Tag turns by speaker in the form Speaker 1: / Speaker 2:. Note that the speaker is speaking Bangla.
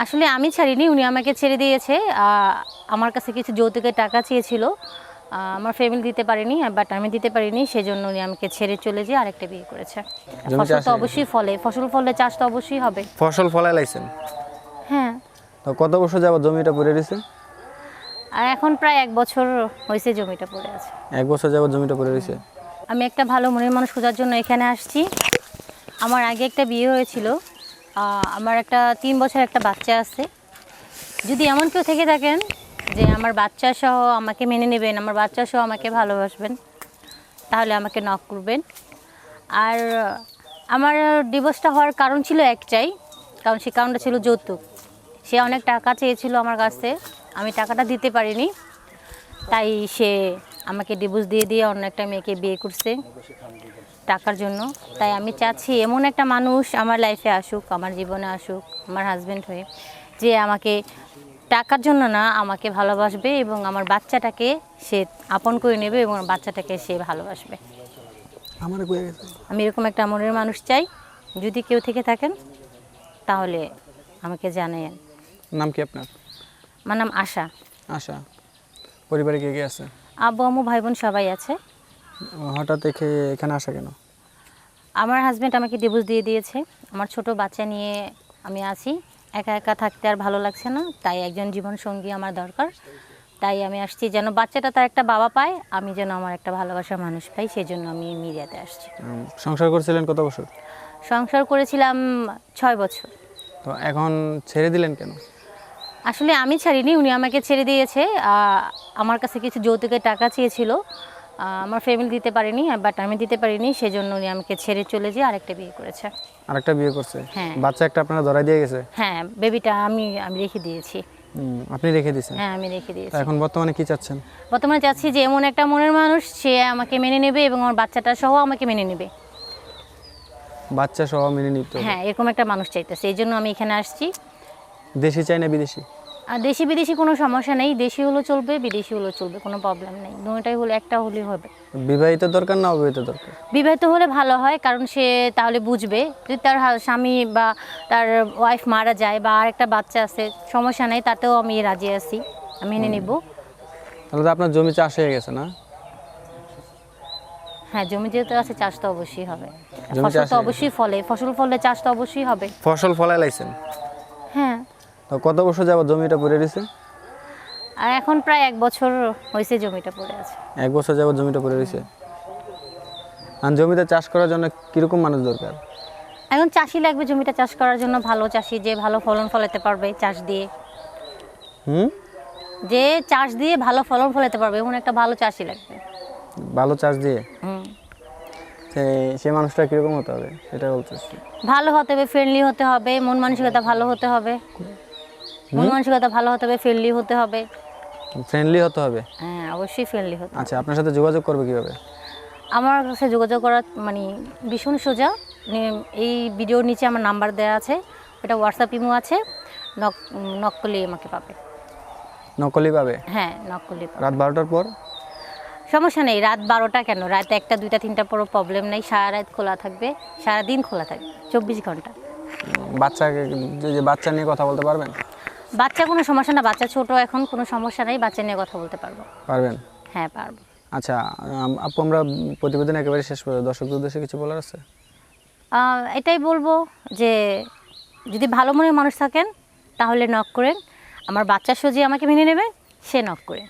Speaker 1: আসলে আমি ছাড়িনি, উনি আমাকে ছেড়ে দিয়েছে। আমার কাছে কিছু যৌতুকের টাকা চেয়েছিল, আমার ফ্যামিলি দিতে পারেনি, বাট আমি দিতে পারিনি, সেজন্য উনি আমাকে ছেড়ে চলে যেয়ে আরেকটা বিয়ে করেছে। ফসল তো অবশ্যই ফসল ফলে চাষ তো অবশ্যই হবে।
Speaker 2: ফসল ফলাই লাইছেন?
Speaker 1: হ্যাঁ।
Speaker 2: তো কত বছর যাবত জমিটা পড়ে রয়েছে?
Speaker 1: আর এখন প্রায় 1 বছর হয়েছে জমিটা পড়ে আছে।
Speaker 2: 1 বছর যাবত জমিটা পড়ে রয়েছে।
Speaker 1: আমি একটা ভালো মনের মানুষ খোঁজার জন্য এখানে আসছি। আমার আগে একটা বিয়ে হয়েছিল, আমার একটা 3 বছর একটা বাচ্চা আছে। যদি এমন কেউ থেকে থাকেন যে আমার বাচ্চা সহ আমাকে মেনে নেবেন, আমার বাচ্চা সহ আমাকে ভালোবাসবেন, তাহলে আমাকে নক করবেন। আর আমার ডিভোর্সটা হওয়ার কারণ ছিল একটাই, কারণ সে কারণটা ছিল যৌতুক। সে অনেক টাকা চেয়েছিল আমার কাছে, আমি টাকাটা দিতে পারিনি, তাই সে আমাকে ডিভোর্স দিয়ে দিয়ে অন্য একটা মেয়েকে বিয়ে করছে টাকার জন্য। তাই আমি চাচ্ছি এমন একটা মানুষ আমার লাইফে আসুক, আমার জীবনে আসুক, আমার হাজব্যান্ড হয়ে, যে আমাকে টাকার জন্য না, আমাকে ভালোবাসবে এবং আমার বাচ্চাটাকে সে আপন করে নেবে এবং বাচ্চাটাকে সে ভালোবাসবে। আমি এরকম একটা মনের মানুষ চাই। যদি কেউ থেকে থাকেন তাহলে আমাকে জানাবেন।
Speaker 2: নাম কি আপনার?
Speaker 1: আমার নাম আশা।
Speaker 2: আশা। পরিবারে কে কে আছে?
Speaker 1: আব্বু আম্মু ভাই বোন সবাই আছে।
Speaker 2: হঠাৎ এখানে আসা কেন?
Speaker 1: আমার হাজব্যান্ড আমাকে ডিভোর্স দিয়ে দিয়েছে, আমার ছোট বাচ্চা নিয়ে আমি আছি, একা একা থাকতে আর ভালো লাগছে না, তাই একজন জীবনসঙ্গী আমার দরকার। তাই আমি আসছি যেন বাচ্চাটা তার একটা বাবা পায়, আমি যেন আমার একটা ভালোবাসার মানুষ পাই, সেই জন্য আমি মিডিয়াতে আসছি।
Speaker 2: সংসার করছিলেন কত বছর?
Speaker 1: সংসার করেছিলাম 6 বছর।
Speaker 2: তো এখন ছেড়ে দিলেন কেন?
Speaker 1: আসলে আমি ছাড়িনি, উনি আমাকে ছেড়ে দিয়েছে। আমার কাছে কিছু যৌতুকের টাকা চেয়েছিল, আমার ফ্যামিলি দিতে পারেনি, বাট আমি দিতে পারিনি, সেজন্য উনি আমাকে ছেড়ে চলে যেয়ে আরেকটা বিয়ে করেছে।
Speaker 2: আরেকটা বিয়ে করছে?
Speaker 1: হ্যাঁ।
Speaker 2: বাচ্চা একটা আপনারা ধরাই দিয়ে গেছে?
Speaker 1: হ্যাঁ, বেবিটা আমি রেখে দিয়েছি।
Speaker 2: আপনি রেখে দিয়েছেন?
Speaker 1: হ্যাঁ, আমি রেখে দিয়েছি।
Speaker 2: এখন বর্তমানে কি চাচ্ছেন?
Speaker 1: বর্তমানে চাচ্ছি যে এমন একটা মনের মানুষ, সে আমাকে মেনে নেবে এবং আমার বাচ্চাটা সহ আমাকে মেনে নেবে।
Speaker 2: বাচ্চা সহ মেনে নিতে হবে?
Speaker 1: হ্যাঁ, এরকম একটা মানুষ চাইতেছে, এই জন্য আমি এখানে আসছি।
Speaker 2: দেশি চাই না বিদেশি?
Speaker 1: আর দেশি বিদেশি কোনো সমস্যা নেই, দেশি হলেও চলবে, বিদেশি হলেও চলবে, কোনো প্রবলেম নেই, দুটোটাই হলে একটা হলেই হবে।
Speaker 2: বিবাহিত দরকার না অবিবাহিত দরকার?
Speaker 1: বিবাহিত হলে ভালো হয়, কারণ সে তাহলে বুঝবে। যদি তার স্বামী বা তার ওয়াইফ মারা যায় বা আর একটা বাচ্চা আছে, সমস্যা নেই, তাতেও আমি রাজি আছি, আমি মেনে নেব।
Speaker 2: তাহলে তো আপনার জমি চাষ হয়ে গেছে না?
Speaker 1: হ্যাঁ, জমি যেহেতু আছে, চাষ তো অবশ্যই হবে,
Speaker 2: জমি
Speaker 1: ফসল
Speaker 2: চাষ
Speaker 1: তো অবশ্যই ফসল ফলে চাষ তো অবশ্যই হবে।
Speaker 2: ফসল ফলাই লাইছেন?
Speaker 1: হ্যাঁ।
Speaker 2: তো কত বছর যাবত জমিটা পড়ে রয়েছে?
Speaker 1: আর এখন প্রায় 1 বছর হয়েছে জমিটা পড়ে আছে।
Speaker 2: 1 বছর যাবত জমিটা পড়ে রয়েছে। আর জমিতে চাষ করার জন্য কিরকম মানুষ দরকার?
Speaker 1: এখন চাষি লাগবে জমিটা চাষ করার জন্য, ভালো চাষি, যে ভালো ফলন ফলাতে পারবে চাষ দিয়ে। যে চাষ দিয়ে ভালো ফলন ফলাতে পারবে, এমন একটা ভালো চাষি লাগবে।
Speaker 2: ভালো চাষ দিয়ে? সে মানুষটা কিরকম হতে হবে সেটা বলতেছি।
Speaker 1: ভালো হতে হবে, ফ্রেন্ডলি হতে হবে, মন মানসিকতা ভালো হতে হবে, মন মানসিকতা ভালো হতে হবে, ফ্রেন্ডলি হতে হবে।
Speaker 2: ফ্রেন্ডলি হতে হবে?
Speaker 1: হ্যাঁ, অবশ্যই ফ্রেন্ডলি হতে হবে।
Speaker 2: আচ্ছা, আপনার সাথে যোগাযোগ করবে কিভাবে?
Speaker 1: আমার কাছে যোগাযোগ করা মানে ভীষণ সোজা। এই ভিডিওর নিচে আমার নাম্বার দেওয়া আছে, এটা হোয়াটসঅ্যাপ ইমো আছে, নক করলেই আমাকে পাবে।
Speaker 2: নকলি পাবে?
Speaker 1: হ্যাঁ, নক করলেই পাবে।
Speaker 2: রাত 12টার পর?
Speaker 1: সমস্যা নেই, রাত 12টা কেন, রাত 1টা 2টা 3টার পরও প্রবলেম নেই, সারা রাত খোলা থাকবে, সারাদিন খোলা থাকবে, 24 ঘন্টা।
Speaker 2: বাচ্চাকে যে বাচ্চা নিয়ে কথা বলতে পারবেন?
Speaker 1: বাচ্চা কোনো সমস্যা না, বাচ্চা ছোট, এখন কোনো সমস্যা নেই, বাচ্চা নিয়ে কথা বলতে পারবো।
Speaker 2: পারবেন?
Speaker 1: হ্যাঁ, পারবো।
Speaker 2: আচ্ছা আপু, আমরা প্রতিবেদন একেবারে শেষ করে দর্শকদের উদ্দেশ্যে কিছু বলার আছে?
Speaker 1: এটাই বলবো যে যদি ভালো মনের মানুষ থাকেন তাহলে নক করেন, আমার বাচ্চা সজিয়ে আমাকে মেনে নেবে, সে নক করেন।